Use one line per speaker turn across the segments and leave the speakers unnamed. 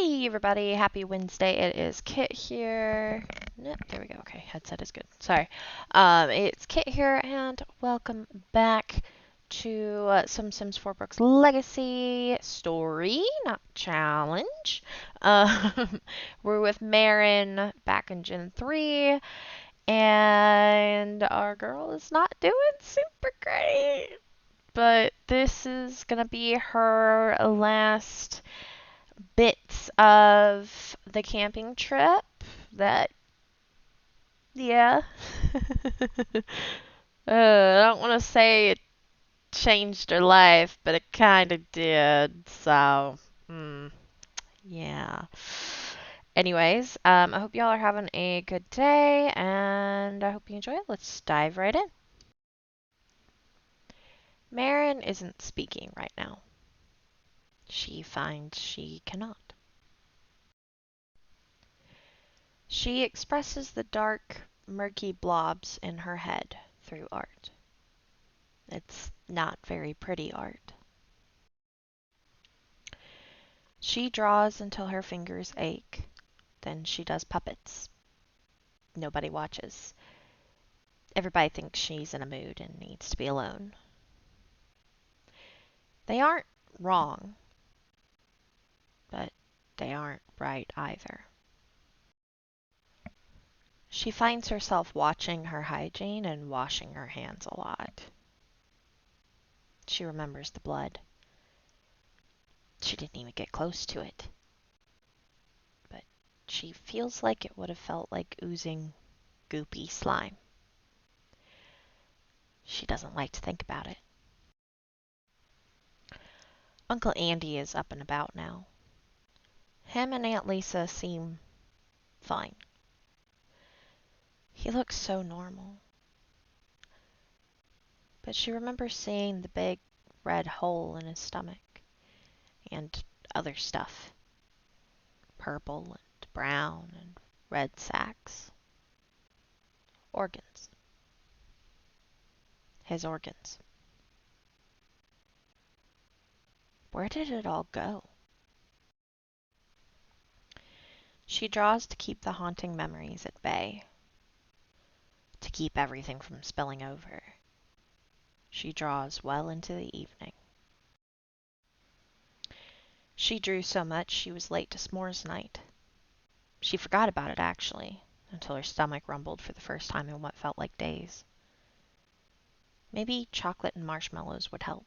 Hey everybody, happy Wednesday. It is Kit here. No, there we go. Okay, headset is good. Sorry. It's Kit here and welcome back to some Sims 4 Brooks Legacy story, not challenge. Um, we're with Marin back in Gen 3 and our girl is not doing super great. But this is gonna be her last bits of the camping trip that, yeah. I don't want to say it changed her life, but it kind of did. So, yeah. Anyways, I hope y'all are having a good day, and I hope you enjoy it. Let's dive right in. Marin isn't speaking right now. She finds she cannot. She expresses the dark, murky blobs in her head through art. It's not very pretty art. She draws until her fingers ache. Then she does puppets. Nobody watches. Everybody thinks she's in a mood and needs to be alone. They aren't wrong, but they aren't right either. She finds herself watching her hygiene and washing her hands a lot. She remembers the blood. She didn't even get close to it. But she feels like it would have felt like oozing goopy slime. She doesn't like to think about it. Uncle Andy is up and about now. Him and Aunt Lisa seem fine. He looks so normal. But she remembers seeing the big red hole in his stomach and other stuff. Purple and brown and red sacs. Organs. His organs. Where did it all go? She draws to keep the haunting memories at bay. To keep everything from spilling over. She draws well into the evening. She drew so much she was late to s'mores night. She forgot about it, actually, until her stomach rumbled for the first time in what felt like days. Maybe chocolate and marshmallows would help.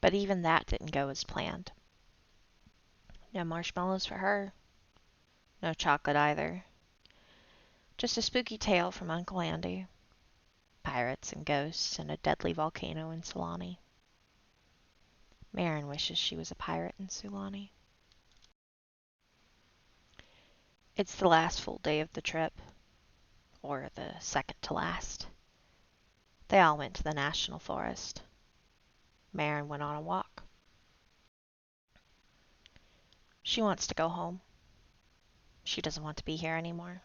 But even that didn't go as planned. No marshmallows for her. No chocolate either. Just a spooky tale from Uncle Andy. Pirates and ghosts and a deadly volcano in Sulani. Marin wishes she was a pirate in Sulani. It's the last full day of the trip. Or the second to last. They all went to the national forest. Marin went on a walk. She wants to go home. She doesn't want to be here anymore.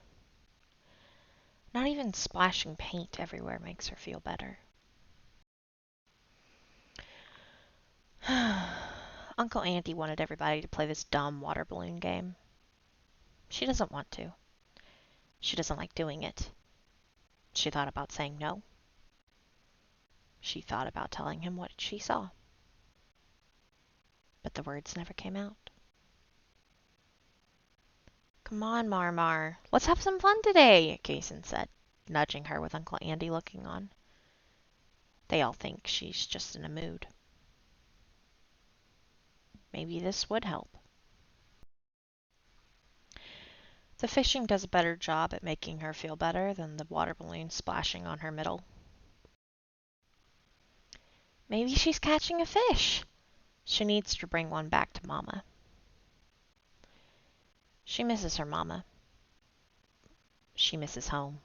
Not even splashing paint everywhere makes her feel better. Uncle Andy wanted everybody to play this dumb water balloon game. She doesn't want to. She doesn't like doing it. She thought about saying no. She thought about telling him what she saw. But the words never came out. Come on, Marmar. Let's have some fun today, Kason said, nudging her with Uncle Andy looking on. They all think she's just in a mood. Maybe this would help. The fishing does a better job at making her feel better than the water balloon splashing on her middle. Maybe she's catching a fish. She needs to bring one back to Mama. She misses her Mama. She misses home.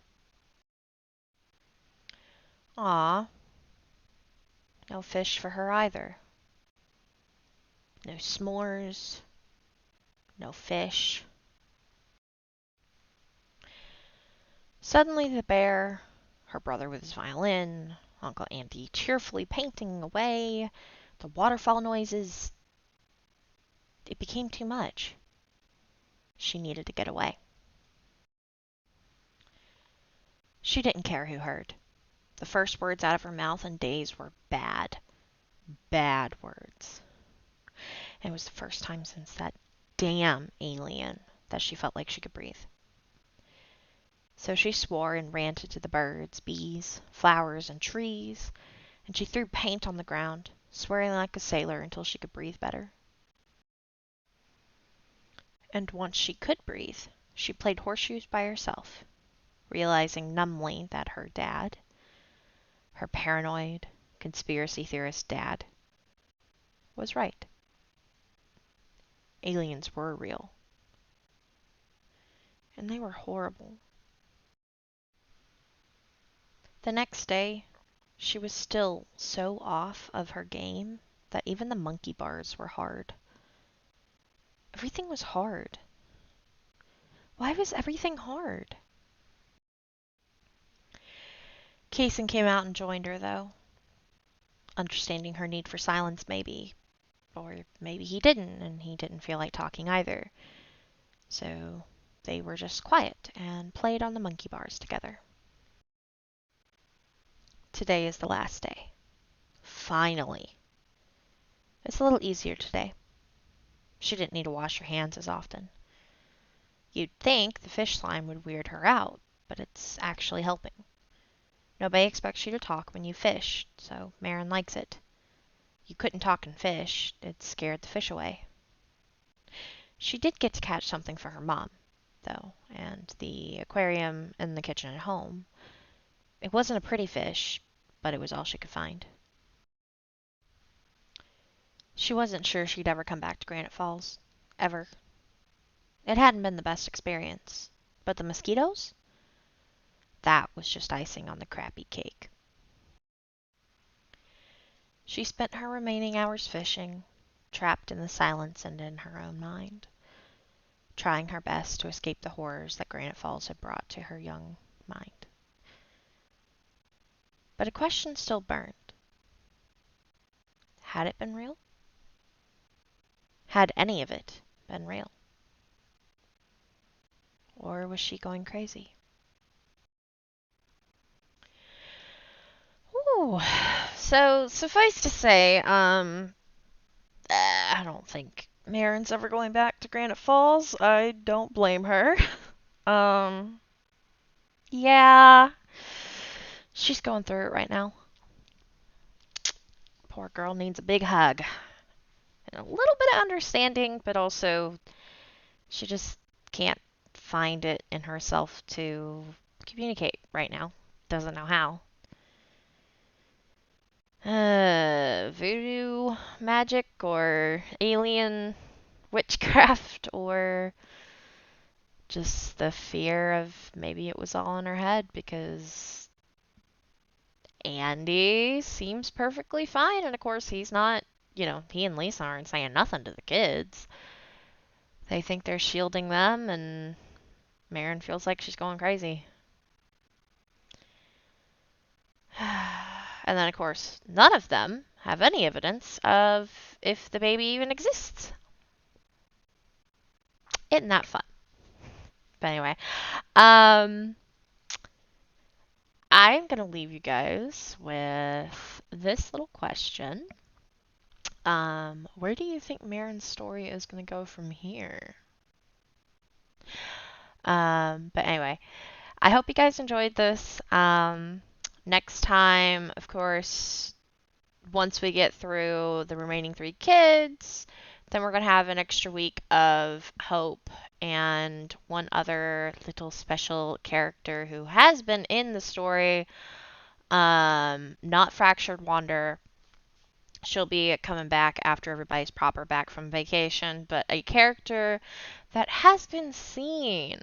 Aw. No fish for her either. No s'mores. No fish. Suddenly the bear, her brother with his violin, Uncle Andy cheerfully painting away, the waterfall noises. it became too much. She needed to get away. She didn't care who heard. The first words out of her mouth in days were bad. Bad words. And it was the first time since that damn alien that she felt like she could breathe. So she swore and ranted to the birds, bees, flowers, and trees, and she threw paint on the ground, swearing like a sailor until she could breathe better. And once she could breathe, she played horseshoes by herself, realizing numbly that her dad, her paranoid, conspiracy theorist dad, was right. Aliens were real. And they were horrible. The next day, she was still so off of her game that even the monkey bars were hard. Everything was hard. Why was everything hard? Kaysen came out and joined her, though, understanding her need for silence, maybe. Or maybe he didn't, and he didn't feel like talking either. So they were just quiet and played on the monkey bars together. Today is the last day. Finally. It's a little easier today. She didn't need to wash her hands as often. You'd think the fish slime would weird her out, but it's actually helping. Nobody expects you to talk when you fish, so Marin likes it. You couldn't talk and fish. It scared the fish away. She did get to catch something for her mom, though, and the aquarium in the kitchen at home. It wasn't a pretty fish, but it was all she could find. She wasn't sure she'd ever come back to Granite Falls. Ever. It hadn't been the best experience. But the mosquitoes? That was just icing on the crappy cake. She spent her remaining hours fishing, trapped in the silence and in her own mind, trying her best to escape the horrors that Granite Falls had brought to her young mind. But a question still burned. Had it been real? Had any of it been real? Or was she going crazy? Ooh. So, suffice to say, I don't think Marin's ever going back to Granite Falls. I don't blame her. Um, yeah, she's going through it right now. Poor girl needs a big hug. And a little bit of understanding, but also she just can't find it in herself to communicate right now. Doesn't know how. Voodoo magic or alien witchcraft or just the fear of maybe it was all in her head because Andy seems perfectly fine. And of course, he's not, he and Lisa aren't saying nothing to the kids. They think they're shielding them, and Marin feels like she's going crazy. And then, of course, none of them have any evidence of if the baby even exists. Isn't that fun? But anyway, I'm going to leave you guys with this little question. Where do you think Marin's story is going to go from here? But anyway, I hope you guys enjoyed this. Next time, of course, once we get through the remaining 3 kids, then we're going to have an extra week of Hope and one other little special character who has been in the story, not Fractured Wander. She'll be coming back after everybody's proper back from vacation, but a character that has been seen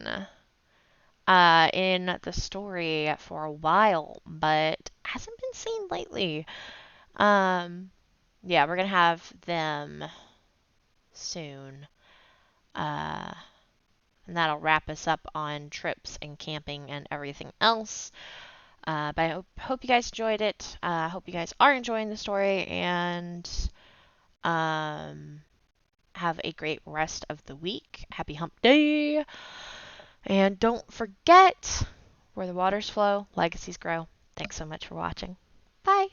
in the story for a while, but hasn't been seen lately. Yeah, we're gonna have them soon. And that'll wrap us up on trips and camping and everything else. But I hope you guys enjoyed it. I hope you guys are enjoying the story and have have a great rest of the week. Happy hump day. And don't forget, where the waters flow, legacies grow. Thanks so much for watching. Bye.